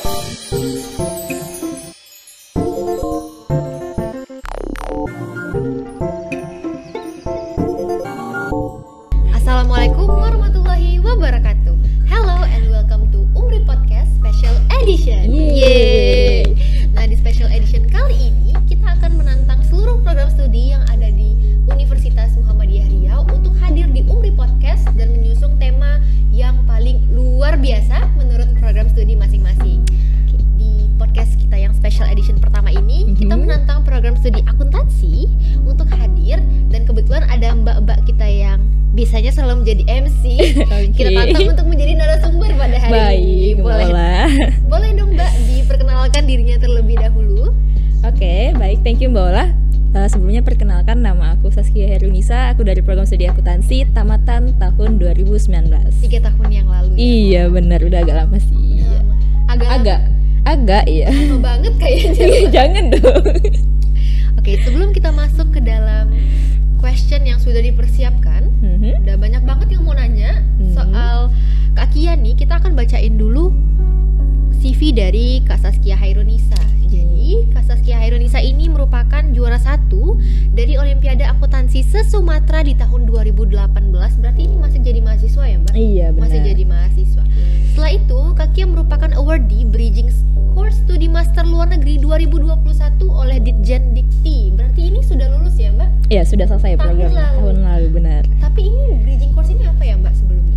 Assalamualaikum warahmatullahi wabarakatuh. Hello and welcome to Umri Podcast Special Edition. Yeay. Nah, di Special Edition kali ini kita akan menantang seluruh program studi yang ada di Universitas Muhammadiyah Riau untuk hadir di Umri Podcast dan menyusung tema yang paling luar biasa menurut program studi masing-masing. Di podcast kita yang Special Edition pertama ini, kita menantang program studi akuntansi untuk hadir, dan kebetulan ada mbak-mbak kita yang biasanya selalu menjadi MC. Kita tantang untuk menjadi narasumber pada hari ini. Boleh dong Mbak diperkenalkan dirinya terlebih dahulu. Oke, baik, thank you Mbak Ola. Sebelumnya perkenalkan, nama aku Saskia Herunisa. Aku dari program studi akuntansi tamatan tahun 2019. 3 tahun yang lalu. Iya benar, udah agak lama sih. Agak iya. Lama banget kayaknya. Jangan dong. Oke, sebelum kita masuk ke dalam question yang sudah dipersiapkan, udah banyak banget yang mau nanya soal Kak Kia nih. Kita akan bacain dulu CV dari Kak Saskia Hairunisa. Jadi Kak Saskia Hairunisa ini merupakan juara 1 dari Olimpiade Akuntansi se-Sumatera di tahun 2018. Berarti ini masih jadi mahasiswa ya Mbak? Iya benar. Masih jadi mahasiswa. Setelah itu Kak Kia merupakan awardee Bridging Course Studi Master Luar Negeri 2021 oleh Ditjen Dikti. Berarti ini sudah lulus ya Mbak? Iya, sudah selesai programnya tahun lalu, benar. Tapi ini Bridging Course ini apa ya Mbak sebelumnya?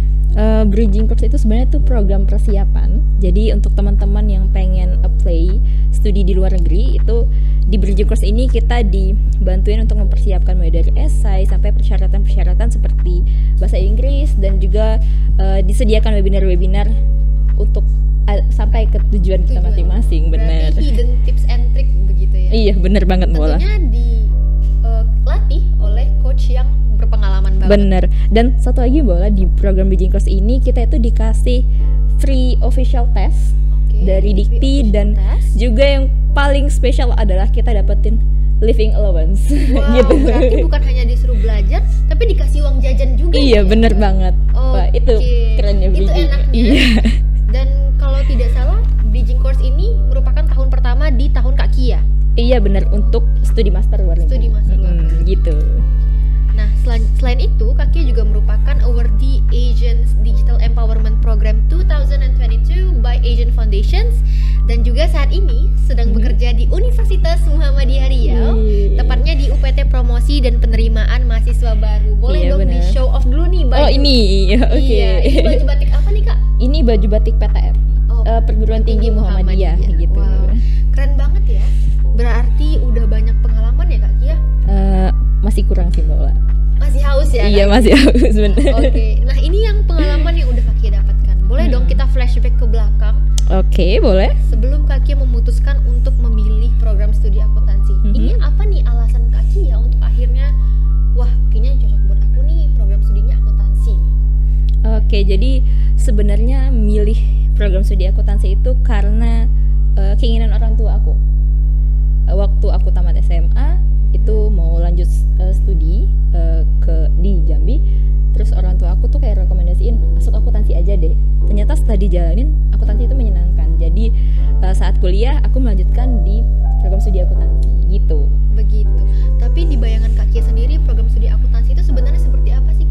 Bridging Course itu sebenarnya tuh program persiapan. Jadi untuk teman-teman yang pengen apply studi di luar negeri, itu di Bridging Course ini kita dibantuin untuk mempersiapkan mulai dari esai sampai persyaratan-persyaratan seperti bahasa Inggris, dan juga disediakan webinar-webinar untuk sampai ke tujuan kita masing-masing. Benar. Berarti hidden tips and trick begitu ya? Iya, benar banget Mola. Tentunya dilatih oleh coach yang berpengalaman banget. Bener. Dan satu lagi Bola, di program Bridging Course ini kita itu dikasih free official test dari Dikti, dan juga yang paling spesial adalah kita dapetin living allowance. Wow, gitu. Berarti bukan hanya disuruh belajar, tapi dikasih uang jajan juga. Iya, bener ya? banget. Wah, itu kerennya Bridging. Itu enaknya. Iya. Dan kalau tidak salah, Bridging Course ini merupakan tahun pertama di tahun Kak Kia. Iya bener, untuk studi master luar negeri. Studi master luar negeri. Gitu. Nah, selain itu, Kak Kia juga merupakan awardee Asians Digital Empowerment Program 2022 by Asian Foundations, dan juga saat ini sedang bekerja di Universitas Muhammadiyah Riau, tepatnya di UPT Promosi dan Penerimaan Mahasiswa Baru. Boleh dong di show off dulu nih baju. Oh ini, oke. Iya, ini baju batik apa nih Kak? Ini baju batik PTM, Perguruan Tinggi Muhammadiyah gitu. Wow, keren banget ya. Berarti udah banyak pengalaman ya Kak Kia? Masih kurang sih Mbak Ola. Masih haus ya? Iya, masih haus bener. Oke, nah ini yang pengalaman yang udah Kak Kia dapatkan. Boleh dong kita flashback ke belakang? Oke, boleh. Sebelum Kak Kia memutuskan untuk memilih program studi akuntansi, ini apa nih alasan Kak Kia untuk akhirnya, wah kayaknya cocok buat aku nih program studinya akuntansi? Oke, jadi sebenarnya milih program studi akuntansi itu karena keinginan orang tua aku. Waktu aku tamat SMA itu mau lanjut studi di Jambi, terus orang tua aku tuh kayak rekomendasiin masuk akuntansi aja deh. Ternyata setelah dijalanin, akuntansi itu menyenangkan. Jadi saat kuliah aku melanjutkan di program studi akuntansi gitu. Begitu. Tapi di bayangan Kak Kia sendiri, program studi akuntansi itu sebenarnya seperti apa sih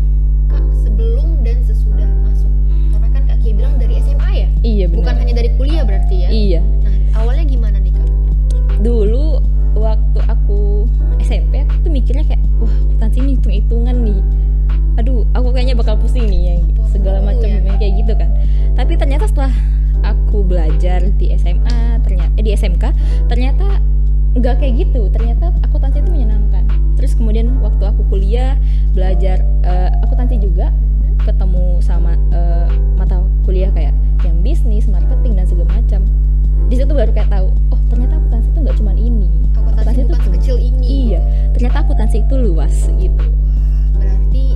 Kak, sebelum dan sesudah masuk? Karena kan Kak Kia bilang dari SMA ya? Iya benar. Bukan hanya dari kuliah berarti ya? Iya. Nah, awalnya gimana nih Kak? Dulu waktu aku SMP, aku tuh mikirnya kayak, wah akuntansi ini hitung-hitungan nih, aduh aku kayaknya bakal pusing nih yang segala macam kayak gitu kan. Tapi ternyata setelah aku belajar di SMA, di SMK, ternyata nggak kayak gitu. Ternyata akuntansi itu menyenangkan. Terus kemudian waktu aku kuliah belajar akuntansi juga, ketemu sama mata kuliah kayak yang bisnis, marketing dan segala macam. Di situ baru kayak tahu, oh ternyata akuntansi itu nggak cuma ini. Akuntansi bukan sekecil ini. Iya, ternyata akuntansi itu luas gitu. Wah, berarti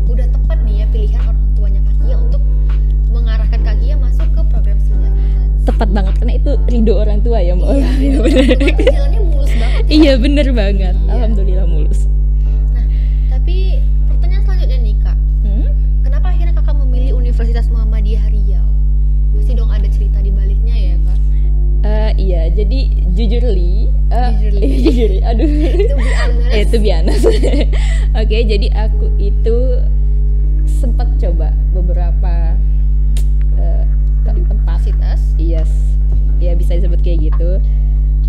udah tepat nih ya pilihan orang tuanya Kak Kia untuk mengarahkan Kak Kia masuk ke program studi akuntansi. Tepat banget, karena itu ridho orang tua ya Mbak. Iya, bener. Jalannya mulus banget ya? Iya bener banget, alhamdulillah mulus. Nah, tapi pertanyaan selanjutnya nih Kak, kenapa akhirnya Kakak memilih Universitas Muhammadiyah Riau? Pasti dong ada cerita di baliknya ya Kak? jadi jujurly, aduh, To be honest. Oke, jadi aku itu sempat coba beberapa tempat, yes, ya bisa disebut kayak gitu,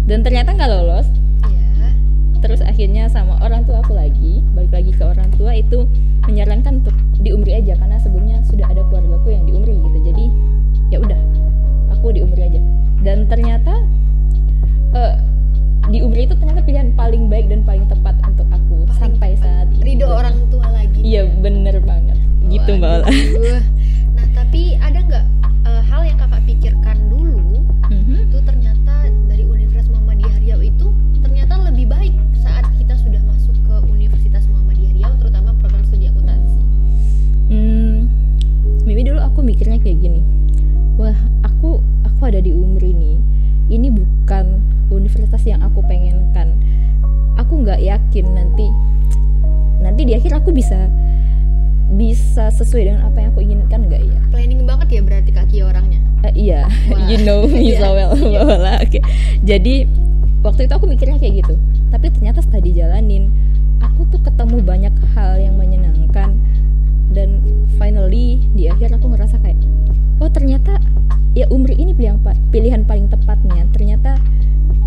dan ternyata nggak lolos. Ya. Terus akhirnya sama orang tua aku balik lagi ke orang tua itu menyarankan untuk di Umri aja karena sebelumnya sudah ada keluargaku yang di Umri gitu. Jadi ya udah, aku di Umri aja. Dan ternyata di Umri itu ternyata pilihan paling baik dan paling tepat untuk aku sampai saat ini. Ridho orang tua lagi. Iya bener banget, gitu Mbak Ola. Nah tapi ada nggak hal yang kakak pikirkan dulu itu ternyata dari Universitas Muhammadiyah Riau itu ternyata lebih baik saat kita sudah masuk ke Universitas Muhammadiyah Riau, terutama program studi akuntansi? Mimi dulu aku mikirnya kayak gini, wah aku ada di Umri nih, ini bukan universitas yang aku pengenkan, aku nggak yakin nanti di akhir aku bisa sesuai dengan apa yang aku inginkan nggak ya. Planning banget ya berarti Kak Kia orangnya. Iya, you know me so well, Mbak Ola. Oke. Jadi waktu itu aku mikirnya kayak gitu, tapi ternyata setelah dijalanin aku tuh ketemu banyak hal yang menyenangkan, dan finally di akhir aku ngerasa kayak, oh ternyata ya Umri ini pilihan paling tepatnya. Ternyata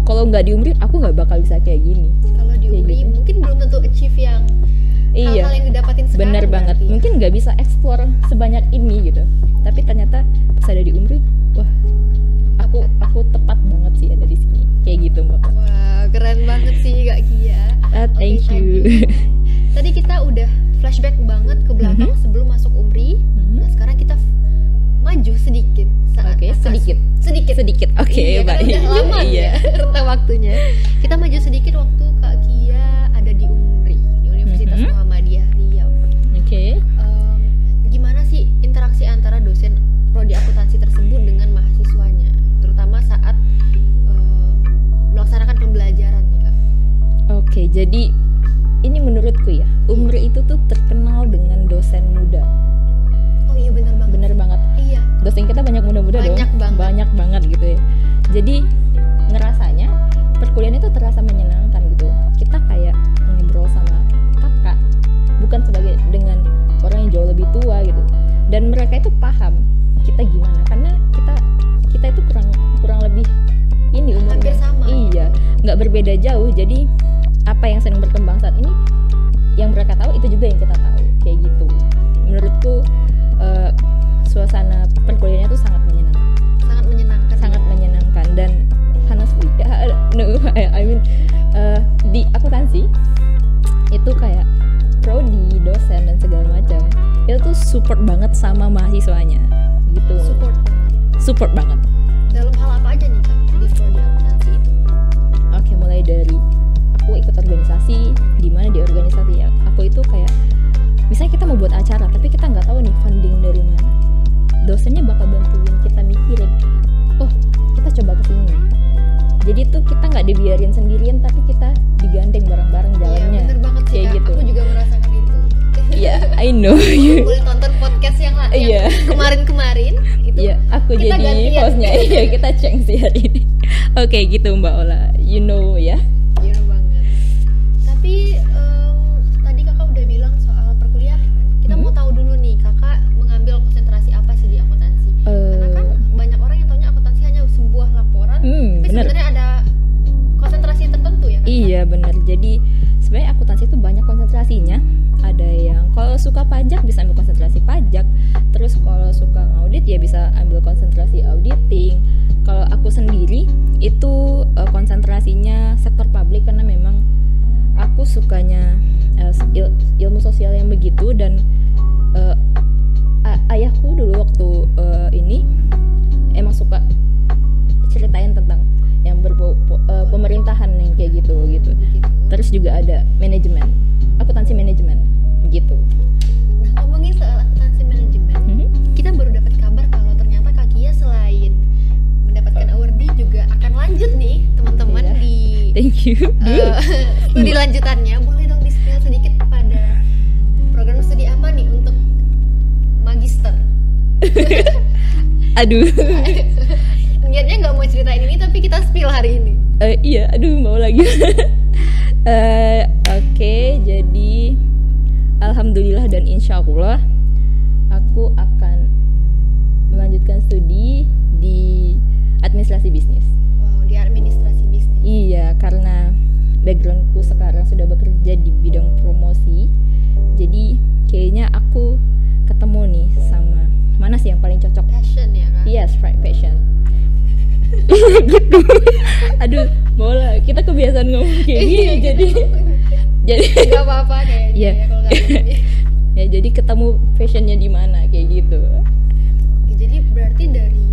kalau nggak di Umri aku nggak bakal bisa kayak gini. Kalau di Umri gitu, mungkin belum tentu achieve yang hal-hal yang didapatin sekarang. Bener banget, ya. Mungkin nggak bisa explore sebanyak ini gitu. Tapi ternyata pas ada di Umri, wah aku tepat banget sih ada di sini. Kayak gitu Mbak. Wah keren banget sih Kak Kia. Thank you. Tadi kita udah flashback banget ke belakang sebelum masuk Umri. Nah sekarang kita maju sedikit saat sedikit. Oke, baik. Udah lama ya rentang waktunya. Kita maju sedikit waktu Kak Kia ada di Umri, di Universitas Muhammadiyah Riau. Oke. Gimana sih interaksi antara dosen prodi akuntansi tersebut dengan mahasiswanya, terutama saat melaksanakan pembelajaran nih Kak? Oke, jadi ini menurutku ya, Umri itu tuh terkenal dengan dosen muda. Oh iya bener banget. Iya. Dosen kita banyak muda-muda dong. Banyak banget gitu ya. Jadi ngerasanya perkuliahan itu terasa menyenangkan gitu. Kita kayak ngobrol sama kakak, bukan sebagai dengan orang yang jauh lebih tua gitu. Dan mereka itu paham kita gimana, karena kita itu kurang lebih ini umurnya. Hampir sama. Iya, nggak berbeda jauh. Jadi apa yang sedang berkembang saat ini, yang mereka tahu itu juga yang kita tahu, kayak gitu. Menurutku suasana perkuliahannya tuh sangat menyenangkan dan honestly, di akuntansi itu kayak prodi, dosen dan segala macam itu tuh support banget sama mahasiswanya gitu. Support banget. Dalam hal apa aja nih Kak di prodi akuntansi itu? Oke, mulai dari aku ikut organisasi, di mana di organisasi aku itu kayak misalnya kita mau buat acara tapi kita nggak tahu nih funding dari mana, dosennya bakal bantuin kita mikirin, oh kita coba kesini. Jadi tuh kita nggak dibiarin sendirian, tapi kita digandeng bareng-bareng jalannya. Iya bener banget sih Kak, gitu. Aku juga merasakan itu. Iya, I know. Boleh tonton podcast yang kemarin-kemarin itu. Iya, aku jadi hostnya. Iya, kita ceng sih hari ini. Oke, gitu Mbak Ola. You know ya. You know banget. Tapi tadi kakak udah bilang soal perkuliahan. Kita mau tahu dulu nih, kakak mengambil konsentrasi apa sih di akuntansi? Karena kan banyak orang yang taunya akuntansi hanya sebuah laporan, tapi sebenarnya ada konsentrasi tertentu ya kan? Iya benar. Jadi sebenarnya akuntansi itu banyak konsentrasinya. Ada yang kalau suka pajak bisa ambil konsentrasi pajak, terus kalau suka ngaudit ya bisa ambil konsentrasi auditing. Kalau aku sendiri itu konsentrasinya sektor publik, karena memang aku sukanya ilmu sosial yang begitu. Dan ayahku dulu waktu ini emang suka ceritain tentang yang pemerintahan yang kayak gitu. Terus juga ada manajemen, akuntansi manajemen gitu. Nah ngomongin soal akuntansi manajemen, kita baru dapat kabar kalau ternyata Kak Kia selain mendapatkan awardee juga akan lanjut nih teman-teman di Thank you. Studi lanjutannya. Boleh dong di-spill sedikit pada program studi apa nih untuk magister? Aduh. niatnya nggak mau ceritain ini tapi kita spill hari ini. Iya, aduh mau lagi. Oke, jadi alhamdulillah dan insya Allah aku akan melanjutkan studi di administrasi bisnis. Wow, di administrasi bisnis. Iya, karena backgroundku sekarang sudah bekerja di bidang promosi, jadi kayaknya aku ketemu nih sama mana sih yang paling cocok. Passion ya kan? Yes, right, passion. Gitu. Aduh, bola, kita kebiasaan ngomong kayak gini jadi nggak apa-apa kayaknya. Iya. Ya, kalau nggak gini. Ya jadi ketemu passionnya di mana kayak gitu. Oke, jadi berarti dari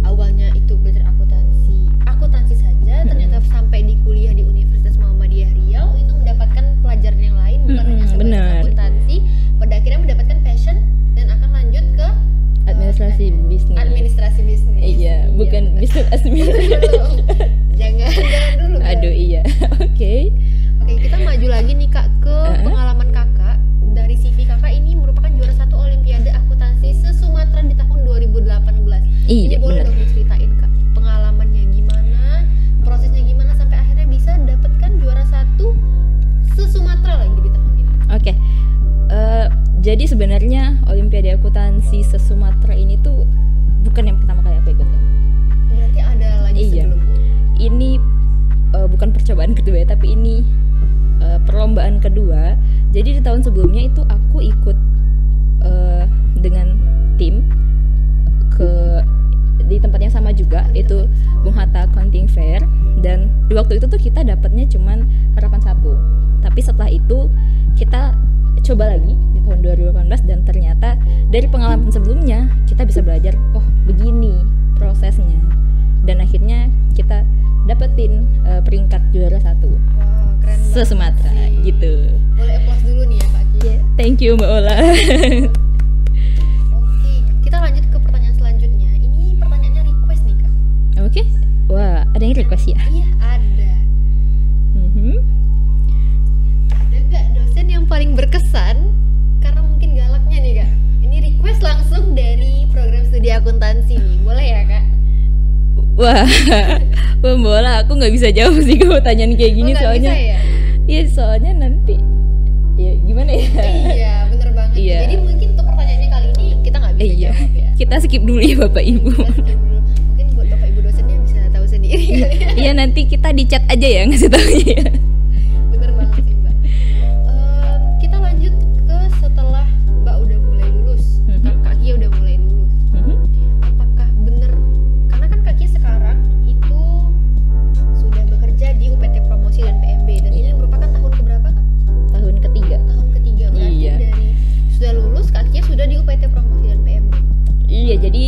awalnya itu belajar akuntansi saja, ternyata sampai di kuliah di Universitas Muhammadiyah Riau itu mendapatkan pelajaran yang lain, bukan hanya sebatas benar. akuntansi, pada akhirnya mendapatkan passion dan akan lanjut ke Administrasi bisnis. Administrasi bisnis. Iya, bukan bisnis admin. jangan dulu. Aduh, iya. Oke. Oke, kita maju lagi nih Kak ke pengalaman Kakak. Dari CV Kakak ini merupakan juara 1 Olimpiade Akuntansi se-Sumatera di tahun 2018. Iya, Ini boleh benar. dong diceritain Kak, pengalamannya gimana, prosesnya gimana sampai akhirnya bisa dapatkan juara 1 se-Sumatera lagi di tahun ini. Oke. Jadi sebenarnya Olimpiade Akuntansi se-Sumatera ini tuh bukan yang pertama kali aku ikutin. Berarti ada lagi Iya. sebelumnya. Ini bukan percobaan kedua ya, tapi ini perlombaan kedua. Jadi di tahun sebelumnya itu aku ikut dengan tim di tempat yang sama juga, itu Bung Hatta Accounting Fair, dan di waktu itu tuh kita dapatnya cuman harapan 1. Tapi setelah itu kita coba lagi di tahun 2018 dan ternyata dari pengalaman sebelumnya kita bisa belajar, oh begini prosesnya, dan akhirnya kita dapetin peringkat juara 1 Wow, keren banget se-Sumatera sih. gitu. Boleh applause dulu nih ya Kak Ki. Yeah, thank you Mbak Ola. Oke, kita lanjut ke pertanyaan selanjutnya. Ini pertanyaannya request nih Kak. Oke, wah ada yang request ya? Iya ada. Ada nggak dosen yang paling berkesan karena mungkin galaknya nih Kak? Ini request langsung dari program studi akuntansi nih, boleh ya Kak? Wah, Mbak Ola, aku nggak bisa jawab sih kalau pertanyaan kayak gini, nggak soalnya bisa ya? iya soalnya nanti ya gimana ya? Iya bener banget. Iya. Jadi mungkin untuk pertanyaannya kali ini kita nggak bisa Iya, jawab ya. kita skip dulu ya Bapak Ibu. Kita skip dulu. Mungkin buat Bapak Ibu dosennya bisa tahu sendiri kali ya. Iya, nanti kita di chat aja ya ngasih tahu ya. Bener banget sih Mbak. Kita lanjut ke setelah Mbak udah mulai lulus, Kak Kia udah mulai lulus. Apakah bener? Karena kan Kak Kia sekarang itu sudah bekerja di UPT Promosi dan PMB, dan ini merupakan tahun keberapa Kak? Tahun ketiga. Tahun ketiga, berarti Iya. dari sudah lulus Kak Kia sudah di UPT Promosi dan PMB. Iya, jadi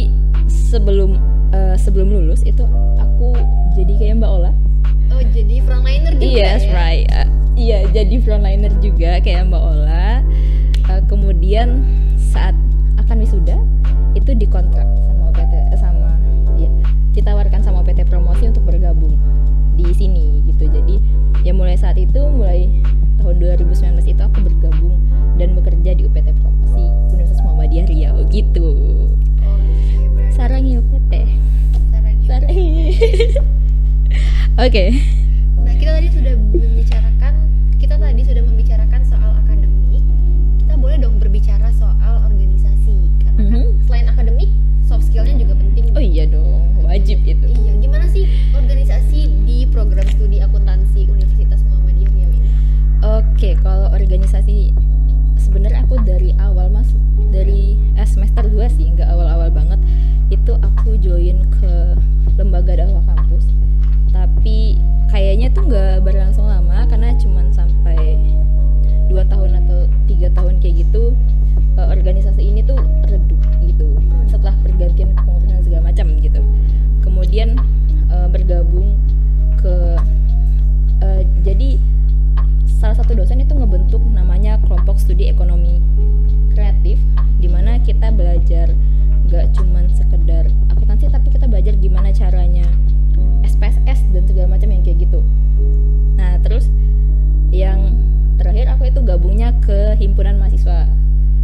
sebelum lulus itu aku jadi kayak Mbak Ola. Oh jadi frontliner juga Yes, ya? right. Iya, jadi frontliner juga kayak Mbak Ola. Kemudian saat akan wisuda itu dikontrak sama PT ditawarkan sama PT Promosi untuk bergabung di sini gitu. Jadi ya mulai saat itu, mulai tahun 2019 itu aku bergabung dan bekerja di UPT Promosi Universitas Muhammadiyah Riau gitu. Oke, berarti Sarangi UPT. sarangi. Sarangi. Oke. Nah, kita tadi sudah membicarakan soal akademik. Kita boleh dong berbicara soal organisasi, karena kan selain akademik, soft skillnya juga penting. Oh iya dong, wajib itu. Iya, gimana sih organisasi di program studi akuntansi Universitas Muhammadiyah Riau ini? Oke, kalau organisasi sebenarnya aku dari awal masuk, dari semester 2 sih, nggak awal-awal banget. Itu aku join ke lembaga dakwah kampus. Tapi kayaknya tuh nggak berlangsung lama karena cuman sampai 2 tahun atau 3 tahun kayak gitu. Organisasi ini tuh redup gitu setelah pergantian kepengurusan segala macam gitu. Kemudian bergabung ke jadi salah satu dosen itu ngebentuk namanya kelompok studi ekonomi kreatif, di mana kita belajar gak cuman sekedar akuntansi, tapi kita belajar gimana caranya SPSS dan segala macam yang kayak gitu. Nah terus yang terakhir aku itu gabungnya ke himpunan mahasiswa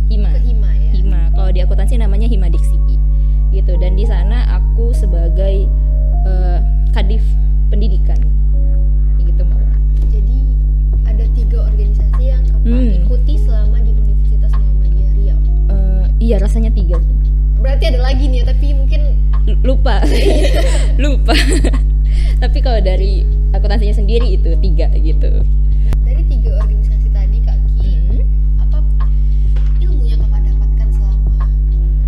HIMA. Ke HIMA ya? HIMA, kalau di akuntansi namanya HIMA Diksi gitu. Dan di sana aku sebagai Kadif pendidikan gitu mau. Jadi ada 3 organisasi yang Kakak ikuti selama di Universitas Muhammadiyah Riau. Iya rasanya 3 sih. Berarti ada lagi nih ya, tapi mungkin lupa lupa. Tapi kalau dari akuntansinya sendiri itu 3 gitu. dari 3 organisasi tadi Kak Ki, apa ilmu yang Kakak dapatkan selama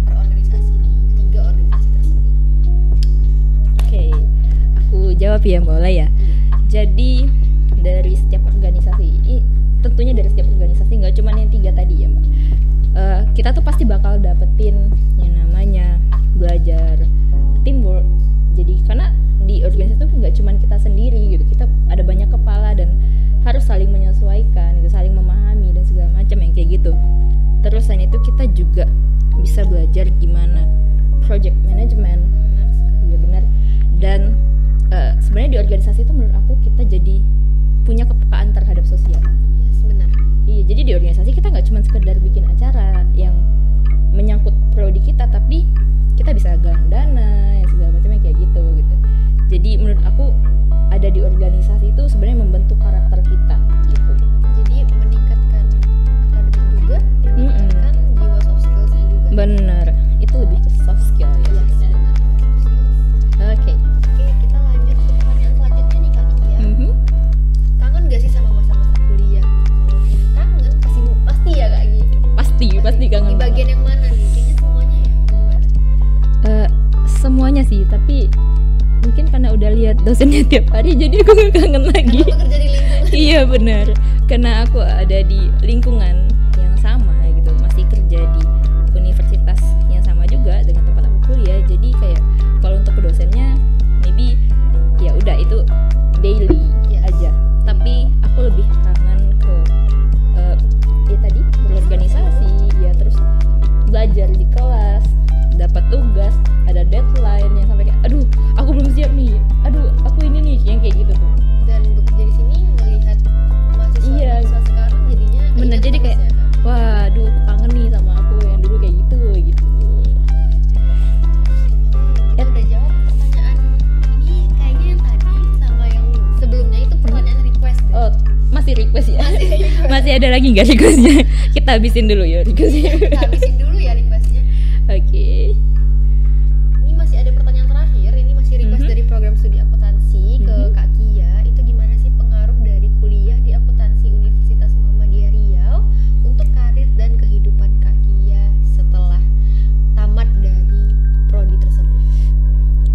berorganisasi di 3 organisasi tersebut? Oke, aku jawab ya mulai ya. Jadi dari setiap organisasi, tentunya dari setiap organisasi nggak cuma yang 3 tadi ya Mbak. Kita tuh pasti bakal dapetin yang namanya belajar teamwork. Jadi karena di organisasi itu nggak cuma kita sendiri gitu, kita ada banyak kepala dan harus saling menyesuaikan, gitu, saling memahami dan segala macam yang kayak gitu. Terus selain itu kita juga bisa belajar gimana project management, ya benar. Dan sebenarnya di organisasi itu menurut aku kita jadi punya kepekaan terhadap sosial. Yes, benar. Iya, jadi di organisasi kita nggak cuma sekedar bikin acara yang menyangkut prodi kita, tapi kita bisa galang dana, yang segala macamnya kayak gitu. Jadi menurut aku ada di organisasi itu sebenarnya membentuk karakter kita gitu. Jadi meningkatkan akademik juga, meningkatkan jiwa soft skills-nya juga. Bener, itu lebih ke soft skill ya. Yes, benar. Oke. Oke, kita lanjut ke pertanyaan selanjutnya nih Kak Kia. Kangen gak sih sama masa-masa kuliah? Kangen, pasti ya Kak Ki? Pasti kangen. Di bagian yang mana nih? Kayaknya semuanya ya? Gimana? Semuanya sih, tapi mungkin karena udah lihat dosennya tiap hari jadi aku gak kangen lagi. Karena bekerja di lingkungan. Iya benar, karena aku ada di lingkungan yang sama gitu, masih kerja di universitas yang sama juga dengan tempat aku kuliah. Jadi kayak kalau untuk ke dosennya maybe ya udah itu daily aja. Tapi aku lebih kangen ke ya tadi berorganisasi ya, terus belajar di kelas, dapat tugas, ada deadline yang sampai kayak aduh aku belum siap nih, aduh aku ini nih yang kayak gitu tuh. Dan bekerja di sini melihat mahasiswa sekarang jadinya bener, jadi kayak waduh aku kangen nih sama aku yang dulu kayak gitu. Kita udah jawab pertanyaan ini kayaknya yang tadi sama yang sebelumnya itu pertanyaan request deh. Oh masih request ya? Masih ada lagi nggak requestnya? Kita habisin dulu ya requestnya. Kita habisin dulu ya requestnya. Oke. Ini masih ada pertanyaan terakhir. Ini masih request dari program studi akuntansi ke Kak Kia. Itu gimana sih pengaruh dari kuliah di akuntansi Universitas Muhammadiyah Riau untuk karir dan kehidupan Kak Kia setelah tamat dari prodi tersebut?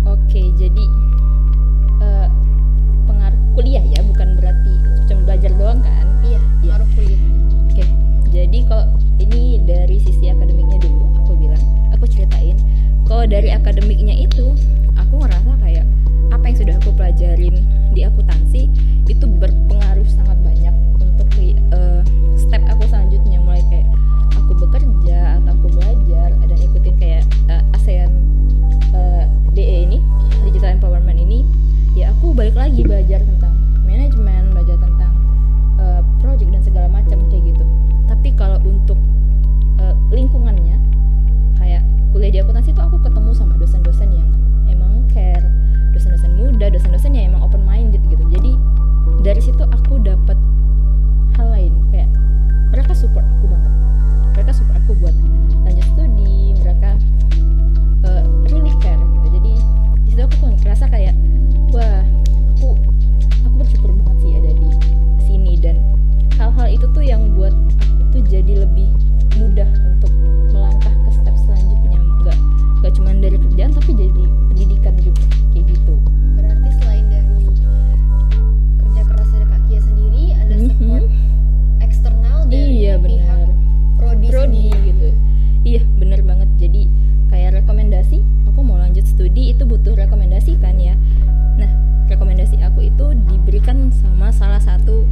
Oke, jadi pengaruh kuliah ya, bukan berarti cuma belajar doang kan? Iya, pengaruh kuliah. Oke, jadi kalau ini dari sisi akademiknya dulu, aku ceritain. Kalau dari akademiknya itu, aku ngerasa kayak apa yang sudah aku pelajarin di akuntansi itu berpengaruh sangat banyak untuk step aku selanjutnya, mulai kayak aku bekerja atau aku belajar dan ikutin kayak ASEAN DE ini, Digital Empowerment ini, ya aku balik lagi belajar tentang manajemen, belajar tentang project dan segala macam kayak gitu. Tapi kalau untuk lingkungannya, kayak kuliah di akuntansi itu aku ketemu sama dosen-dosen yang emang care, dosen-dosen muda, dosen-dosen yang emang open minded gitu. Jadi dari situ aku dapat hal lain, kayak mereka support aku banget, mereka support aku buat lanjut studi, mereka really care gitu. Jadi di situ aku ngerasa kayak wah aku bersyukur banget sih ada di sini, dan hal-hal itu tuh yang buat aku tuh jadi lebih mudah untuk melangkah ke step selanjutnya, nggak cuma dari kerjaan tapi jadi pendidikan juga kayak gitu. Berarti selain dari kerja keras dari Kak Kia sendiri, ada support eksternal dari pihak prodi gitu. Iya bener banget. Jadi kayak rekomendasi, aku mau lanjut studi itu butuh rekomendasi kan ya. Nah rekomendasi aku itu diberikan sama salah satu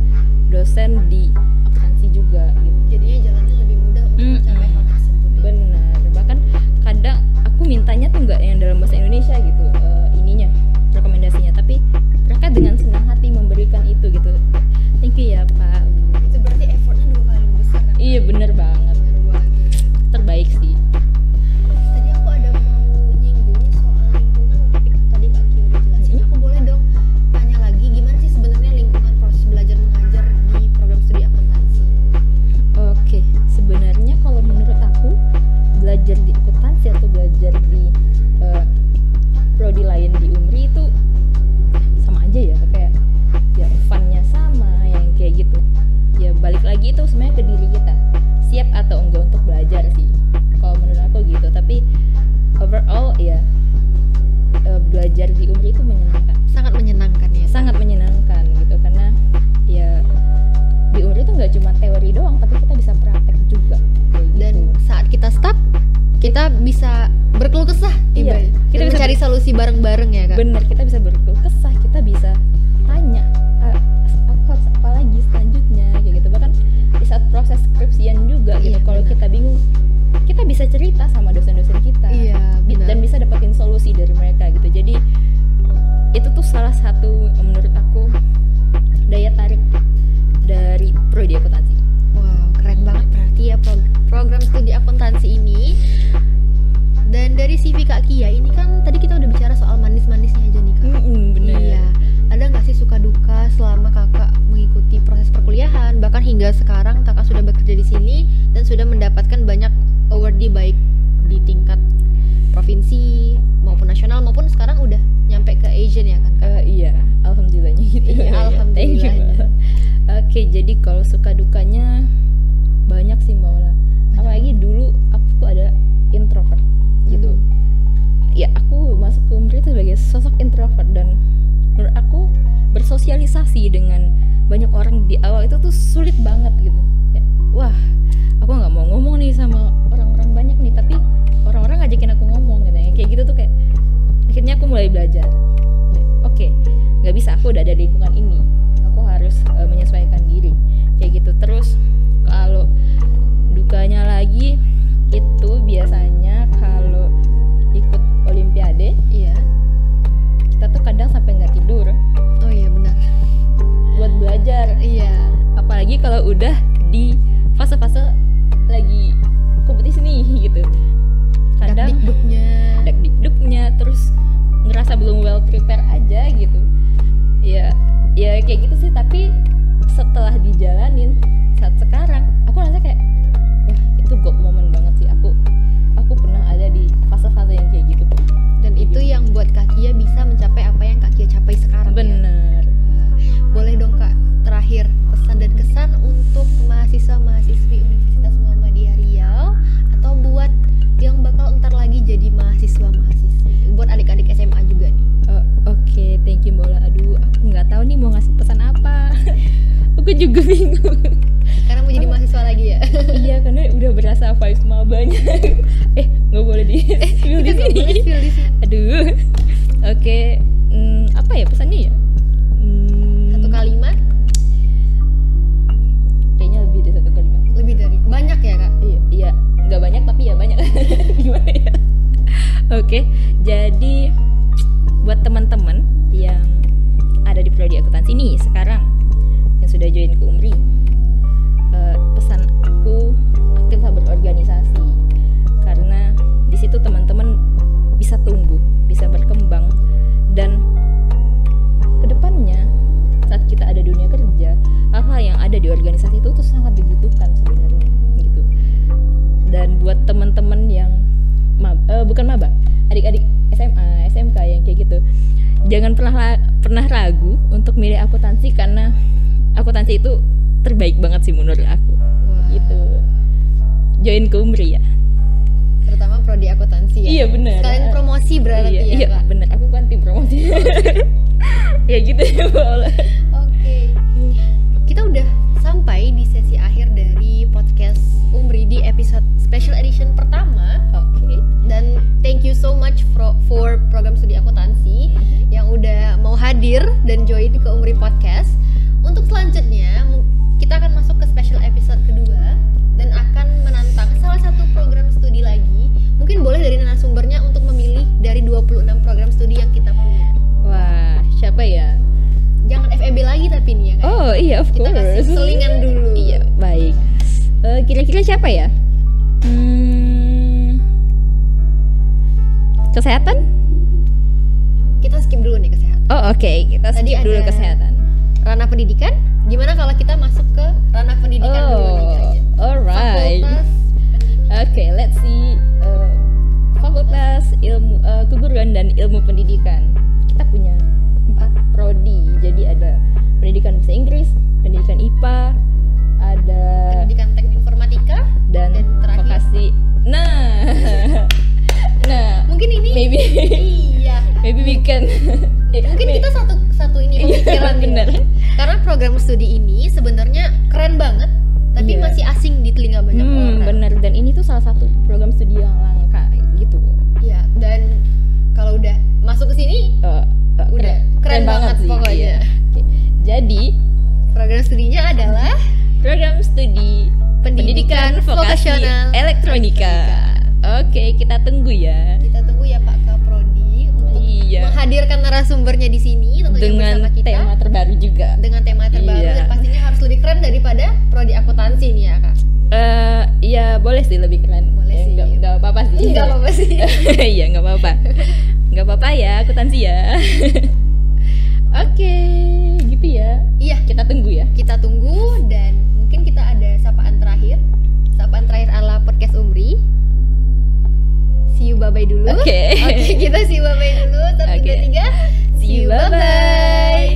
dosen di akuntansi juga gitu. Jadinya jalannya lebih mudah untuk mencapai hal tersebut. Benar. Bahkan kadang aku mintanya tuh nggak yang dalam bahasa Indonesia gitu ininya rekomendasinya, tapi mereka dengan senang hati memberikan itu gitu. Thank you ya Pak. Itu berarti effortnya 2 kali lebih besar kan? Iya bener banget. Terbaik sih. Tadi aku ada mau nyinggung soal lingkungan, tapi tadi Kak Kia udah jelasin kita bisa berkeluh kesah Iya, kita kita bisa mencari solusi bareng-bareng ya Kak. bener, kita bisa berkeluh kesah, kita bisa tanya aku harus apa lagi selanjutnya kayak gitu. Bahkan di saat proses skripsian juga gitu, Iya, kalau benar. kita bingung kita bisa cerita sama dosen-dosen kita. Iya, benar. Dan bisa dapetin solusi dari mereka gitu. Jadi itu tuh salah satu menurut aku daya tarik dari prodi akuntansi. Wow, keren banget berarti ya program studi akuntansi ini. Dan dari CV Kak Kia ini kan tadi kita udah bicara soal manis-manisnya aja nih Kak. Bener. Iya. Ada nggak sih suka duka selama kakak mengikuti proses perkuliahan, bahkan hingga sekarang kakak sudah bekerja di sini dan sudah mendapatkan banyak awardee baik di tingkat provinsi maupun nasional maupun sekarang udah nyampe ke Asian ya kan Kak? Iya, alhamdulillahnya gitu. Iya, Thank you. alhamdulillahnya. Oke, jadi kalau suka dukanya banyak sih Mbak Ola. Apalagi dulu aku tuh ada introvert gitu. Ya aku masuk ke Umri itu sebagai sosok introvert, dan menurut aku bersosialisasi dengan banyak orang di awal itu tuh sulit banget gitu. Kayak, wah, aku nggak mau ngomong nih sama orang-orang banyak nih, tapi orang-orang ngajakin aku ngomong gitu. Kayak gitu tuh kayak akhirnya aku mulai belajar. Oke, nggak bisa, aku udah ada di lingkungan ini, aku harus menyesuaikan diri kayak gitu. Terus kalau dukanya lagi itu biasanya kalau ikut olimpiade, Iya. kita tuh kadang sampai nggak tidur Oh iya benar. buat belajar. Iya. Apalagi kalau udah di fase-fase lagi kompetisi nih gitu. Kadang dak-dikduknya, terus ngerasa belum well prepare aja gitu. Ya kayak gitu sih. Tapi setelah dijalanin saat sekarang, aku ngerasa kayak wah, itu god moment banget sih. Aku pernah ada di fase-fase yang kayak gitu tuh. Dan itu yang buat Kak Kia bisa mencapai apa yang Kak Kia capai sekarang. Bener. Ya? Wah, boleh dong Kak, terakhir pesan dan kesan untuk mahasiswa-mahasiswi Universitas Muhammadiyah Riau atau buat yang bakal ntar lagi jadi mahasiswa-mahasiswi, buat adik-adik SMA juga nih. Oke, thank you Mbak Ola. Aduh, aku nggak tahu nih mau ngasih pesan apa. Aku juga bingung. Karena mau jadi mahasiswa lagi ya. Iya, karena udah berasa vibes mabanya. Nggak boleh di spill di Kita nggak sini. boleh spill di sini. Aduh. Oke, apa ya pesannya ya? Satu kalimat? Kayaknya lebih dari satu kalimat. Lebih dari banyak ya Kak? Iya, nggak banyak tapi ya banyak. Gimana ya? Oke, jadi buat teman-teman yang ada di prodi akuntansi nih sekarang yang sudah join ke Umri, pesan aku aktiflah berorganisasi, karena di situ teman-teman bisa tumbuh, bisa berkembang, dan kedepannya saat kita ada di dunia kerja, hal-hal yang ada di organisasi itu tuh sangat dibutuhkan sebenarnya gitu. Dan buat teman-teman yang bukan maba, adik-adik SMA, SMK yang kayak gitu, jangan pernah ragu untuk milih akuntansi, karena akuntansi itu terbaik banget sih menurut aku. Wah. Gitu. Join ke Umri ya. Terutama prodi akuntansi ya. Iya benar. Sekalian promosi berarti ya Iya Kak? benar, aku kan tim promosi. Ya gitu ya Mbak Ola. Oke. Kita udah sampai di sesi akhir dari podcast Umri di episode special edition pertama. Oke. Dan thank you so much for program studi akuntansi yang udah mau hadir dan join ke Umri Podcast. Untuk selanjutnya kita akan masuk ke special episode kedua dan akan menantang salah satu program studi lagi. Mungkin boleh dari narasumbernya untuk memilih dari 26 program studi yang kita punya. Wah, siapa ya? Jangan FEB lagi tapi nih ya Kak. Oh iya, of Kita course. kasih selingan dulu. Iya, baik. Kira-kira siapa ya? Kesehatan? Kita skip dulu nih kesehatan. Oh oke, kita Tadi skip dulu ada kesehatan. Ranah pendidikan? Gimana kalau kita masuk ke ranah pendidikan dulu nih aja? Alright. Fakultas Oke, let's see. Fakultas Ilmu Keguruan dan Ilmu Pendidikan. Kita punya 4 prodi. Jadi ada pendidikan bahasa Inggris, pendidikan IPA, ada pendidikan teknik informatika dan terakhir vokasi. Nah, mungkin ini maybe iya we can. mungkin kita satu ini pemikiran Bener. ya. Karena program studi ini sebenarnya keren banget tapi Iya. masih asing di telinga banyak orang. Bener, dan ini tuh salah satu program studi yang langka kalau udah masuk ke sini udah keren banget sih, pokoknya. iya. Oke. Jadi Program studinya adalah program studi pendidikan vokasi elektronika. Oke, kita tunggu ya. Kita tunggu ya Pak Kaprodi untuk menghadirkan narasumbernya di sini tentunya dengan bersama kita. tema terbaru juga. Dengan tema terbaru dan pastinya harus lebih keren daripada prodi akuntansi nih ya Kak. Iya boleh sih lebih keren. Boleh sih. Nggak apa-apa sih. Nggak apa-apa sih. Iya nggak apa-apa. Nggak apa-apa ya akuntansi ya. Oke, gitu ya. Iya, kita tunggu ya. Kita tunggu dan mungkin kita ada sapaan terakhir ala podcast Umri. See you bye-bye dulu. Oke, kita see you bye-bye dulu. 1, 2, 3. See you bye-bye.